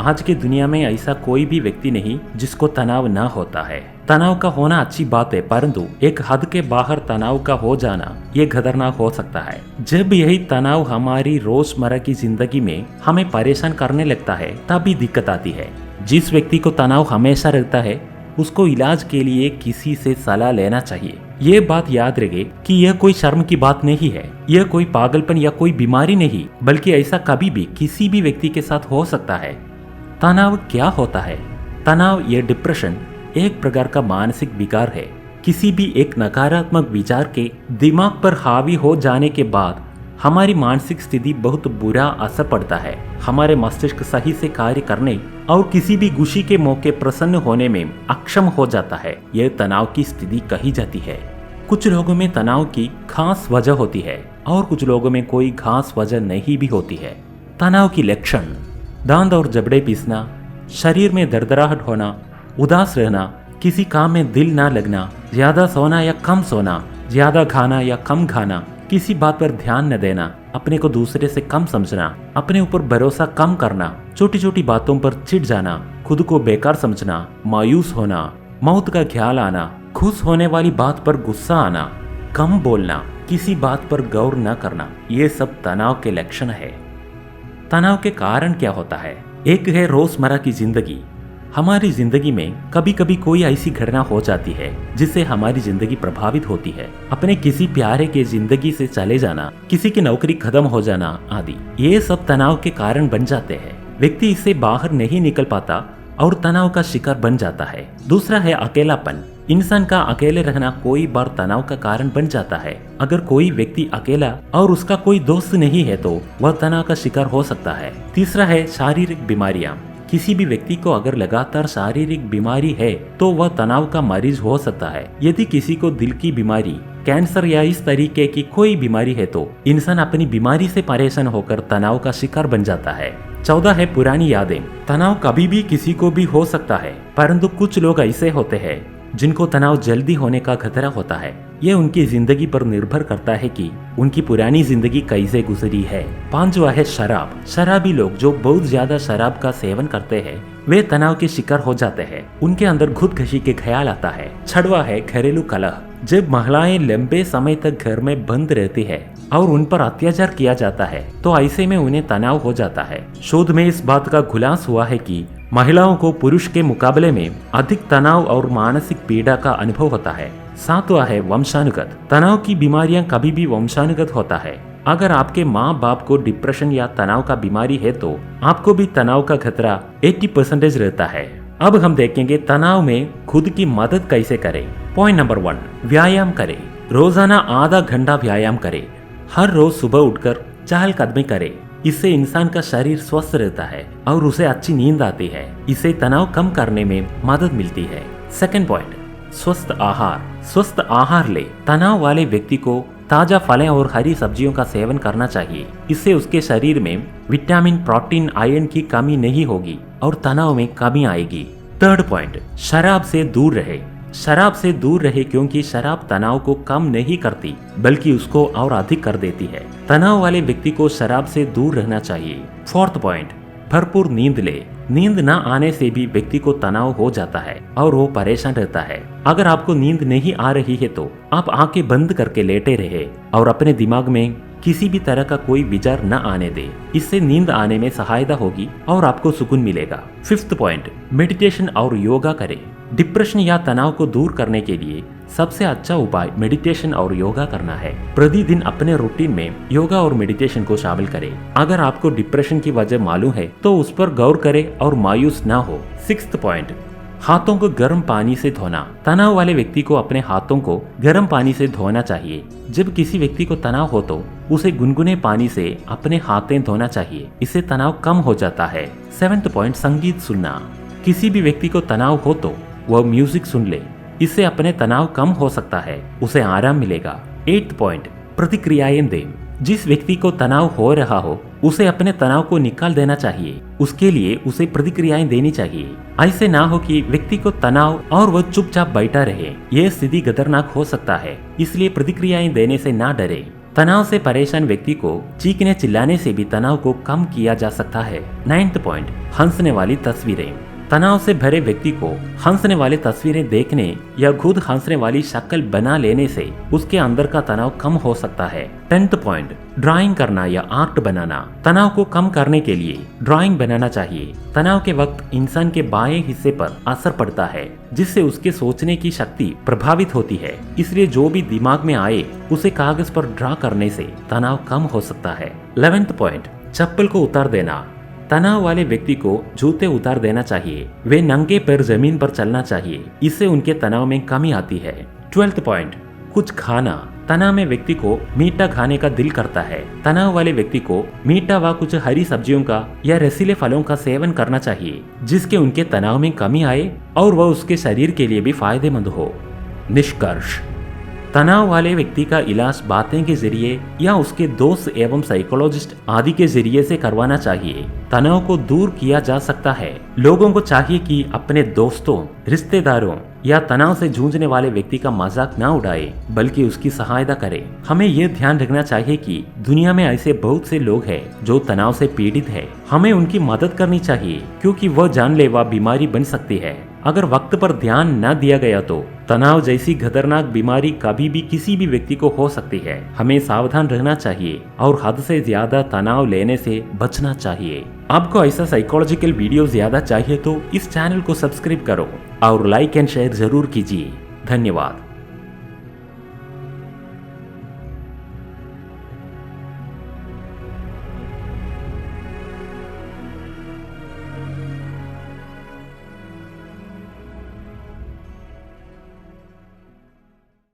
आज की दुनिया में ऐसा कोई भी व्यक्ति नहीं जिसको तनाव ना होता है। तनाव का होना अच्छी बात है, परंतु एक हद के बाहर तनाव का हो जाना ये खतरनाक हो सकता है। जब यही तनाव हमारी रोजमर्रा की जिंदगी में हमें परेशान करने लगता है तभी दिक्कत आती है। जिस व्यक्ति को तनाव हमेशा रहता है उसको इलाज के लिए किसी से सलाह लेना चाहिए। ये बात याद रखे कि यह कोई शर्म की बात नहीं है, यह कोई पागलपन या कोई बीमारी नहीं, बल्कि ऐसा कभी भी किसी भी व्यक्ति के साथ हो सकता है। तनाव क्या होता है? तनाव या डिप्रेशन एक प्रकार का मानसिक विकार है। किसी भी एक नकारात्मक विचार के दिमाग पर हावी हो जाने के बाद हमारी मानसिक स्थिति बहुत बुरा असर पड़ता है। हमारे मस्तिष्क सही से कार्य करने और किसी भी खुशी के मौके प्रसन्न होने में अक्षम हो जाता है। यह तनाव की स्थिति कही जाती है। कुछ लोगों में तनाव की खास वजह होती है और कुछ लोगों में कोई खास वजह नहीं भी होती है। तनाव की लक्षण: दांत और जबड़े पीसना, शरीर में दरदराहट होना, उदास रहना, किसी काम में दिल ना लगना, ज्यादा सोना या कम सोना, ज्यादा खाना या कम खाना, किसी बात पर ध्यान न देना, अपने को दूसरे से कम समझना, अपने ऊपर भरोसा कम करना, छोटी छोटी बातों पर चिढ़ जाना, खुद को बेकार समझना, मायूस होना, मौत का ख्याल आना, खुश होने वाली बात पर गुस्सा आना, कम बोलना, किसी बात पर गौर न करना, ये सब तनाव के लक्षण है। तनाव के कारण क्या होता है? एक है रोजमर्रा की जिंदगी। हमारी जिंदगी में कभी कभी कोई ऐसी घटना हो जाती है जिससे हमारी जिंदगी प्रभावित होती है। अपने किसी प्यारे के जिंदगी से चले जाना, किसी की नौकरी खत्म हो जाना आदि, ये सब तनाव के कारण बन जाते हैं। व्यक्ति इससे बाहर नहीं निकल पाता और तनाव का शिकार बन जाता है। दूसरा है अकेलापन। इंसान का अकेले रहना कोई बार तनाव का कारण बन जाता है। अगर कोई व्यक्ति अकेला और उसका कोई दोस्त नहीं है तो वह तनाव का शिकार हो सकता है। तीसरा है शारीरिक बीमारियां। किसी भी व्यक्ति को अगर लगातार शारीरिक बीमारी है तो वह तनाव का मरीज हो सकता है। यदि किसी को दिल की बीमारी, कैंसर या इस तरीके की कोई बीमारी है तो इंसान अपनी बीमारी से परेशान होकर तनाव का शिकार बन जाता है। 14 है पुरानी यादें। तनाव कभी भी किसी को भी हो सकता है, परंतु कुछ लोग ऐसे होते हैं जिनको तनाव जल्दी होने का खतरा होता है। यह उनकी जिंदगी पर निर्भर करता है कि उनकी पुरानी जिंदगी कैसे गुजरी है। 5वां है शराब। शराबी लोग जो बहुत ज्यादा शराब का सेवन करते हैं वे तनाव के शिकार हो जाते हैं। उनके अंदर खुदकशी के ख्याल आता है। 6वां है घरेलू कलह। जब महिलाएं लंबे समय तक घर में बंद रहती है और उन पर अत्याचार किया जाता है तो ऐसे में उन्हें तनाव हो जाता है। शोध में इस बात का खुलासा हुआ है कि महिलाओं को पुरुष के मुकाबले में अधिक तनाव और मानसिक पीड़ा का अनुभव होता है। 7वां है वंशानुगत। तनाव की बीमारियां कभी भी वंशानुगत होता है। अगर आपके माँ बाप को डिप्रेशन या तनाव का बीमारी है तो आपको भी तनाव का खतरा 80% रहता है। अब हम देखेंगे तनाव में खुद की मदद कैसे करें। पॉइंट नंबर 1, व्यायाम करें। रोजाना आधा घंटा व्यायाम करें। हर रोज सुबह उठकर चहलकदमी करें। इससे इंसान का शरीर स्वस्थ रहता है और उसे अच्छी नींद आती है। इससे तनाव कम करने में मदद मिलती है। सेकंड पॉइंट, स्वस्थ आहार। स्वस्थ आहार ले। तनाव वाले व्यक्ति को ताजा फलें और हरी सब्जियों का सेवन करना चाहिए। इससे उसके शरीर में विटामिन, प्रोटीन, आयरन की कमी नहीं होगी और तनाव में कमी आएगी। थर्ड पॉइंट, शराब से दूर रहे। शराब से दूर रहे क्योंकि शराब तनाव को कम नहीं करती बल्कि उसको और अधिक कर देती है। तनाव वाले व्यक्ति को शराब से दूर रहना चाहिए। फोर्थ पॉइंट, भरपूर नींद ले। नींद न आने से भी व्यक्ति को तनाव हो जाता है और वो परेशान रहता है। अगर आपको नींद नहीं आ रही है तो आप आंखें बंद करके लेटे रहे और अपने दिमाग में किसी भी तरह का कोई विचार न आने दे। इससे नींद आने में सहायता होगी और आपको सुकून मिलेगा। फिफ्थ पॉइंट, मेडिटेशन और योगा करें। डिप्रेशन या तनाव को दूर करने के लिए सबसे अच्छा उपाय मेडिटेशन और योगा करना है। प्रतिदिन अपने रूटीन में योगा और मेडिटेशन को शामिल करें। अगर आपको डिप्रेशन की वजह मालूम है तो उस पर गौर करें और मायूस ना हो। सिक्स्थ पॉइंट, हाथों को गर्म पानी से धोना। तनाव वाले व्यक्ति को अपने हाथों को गर्म पानी से धोना चाहिए। जब किसी व्यक्ति को तनाव हो तो उसे गुनगुने पानी से अपने हाथें धोना चाहिए। इससे तनाव कम हो जाता है। सेवेंथ पॉइंट, संगीत सुनना। किसी भी व्यक्ति को तनाव हो तो वह म्यूजिक सुन ले। इससे अपने तनाव कम हो सकता है, उसे आराम मिलेगा। एट्थ पॉइंट, प्रतिक्रियाएं दें। जिस व्यक्ति को तनाव हो रहा हो उसे अपने तनाव को निकाल देना चाहिए। उसके लिए उसे प्रतिक्रियाएं देनी चाहिए। ऐसे ना हो कि व्यक्ति को तनाव और वह चुपचाप बैठा रहे। यह स्थिति खतरनाक हो सकता है, इसलिए प्रतिक्रियाएं देने से ना डरे। तनाव से परेशान व्यक्ति को चीखने चिल्लाने से भी तनाव को कम किया जा सकता है। 9th पॉइंट, हंसने वाली तस्वीरें। तनाव से भरे व्यक्ति को हंसने वाली तस्वीरें देखने या खुद हंसने वाली शक्ल बना लेने से उसके अंदर का तनाव कम हो सकता है। 10th पॉइंट, ड्राइंग करना या आर्ट बनाना। तनाव को कम करने के लिए ड्राइंग बनाना चाहिए। तनाव के वक्त इंसान के बाएं हिस्से पर असर पड़ता है, जिससे उसके सोचने की शक्ति प्रभावित होती है। इसलिए जो भी दिमाग में आए उसे कागज पर ड्रा करने से तनाव कम हो सकता है। 11th पॉइंट, चप्पल को उतार देना। तनाव वाले व्यक्ति को जूते उतार देना चाहिए। वे नंगे पैर जमीन पर चलना चाहिए। इससे उनके तनाव में कमी आती है। 12th पॉइंट, कुछ खाना। तनाव में व्यक्ति को मीठा खाने का दिल करता है। तनाव वाले व्यक्ति को मीठा व कुछ हरी सब्जियों का या रसीले फलों का सेवन करना चाहिए, जिसके उनके तनाव में कमी आए और वह उसके शरीर के लिए भी फायदेमंद हो। निष्कर्ष, तनाव वाले व्यक्ति का इलाज बातें के जरिए या उसके दोस्त एवं साइकोलॉजिस्ट आदि के जरिए से करवाना चाहिए। तनाव को दूर किया जा सकता है। लोगों को चाहिए कि अपने दोस्तों, रिश्तेदारों या तनाव से जूझने वाले व्यक्ति का मजाक न उड़ाए, बल्कि उसकी सहायता करे। हमें यह ध्यान रखना चाहिए कि दुनिया में ऐसे बहुत से लोग हैं जो तनाव से पीड़ित है। हमें उनकी मदद करनी चाहिए, क्योंकि वह जानलेवा बीमारी बन सकती है। अगर वक्त पर ध्यान न दिया गया तो तनाव जैसी खतरनाक बीमारी कभी भी किसी भी व्यक्ति को हो सकती है। हमें सावधान रहना चाहिए और हद से ज्यादा तनाव लेने से बचना चाहिए। आपको ऐसा साइकोलॉजिकल वीडियो ज्यादा चाहिए तो इस चैनल को सब्सक्राइब करो और लाइक एंड शेयर जरूर कीजिए। धन्यवाद।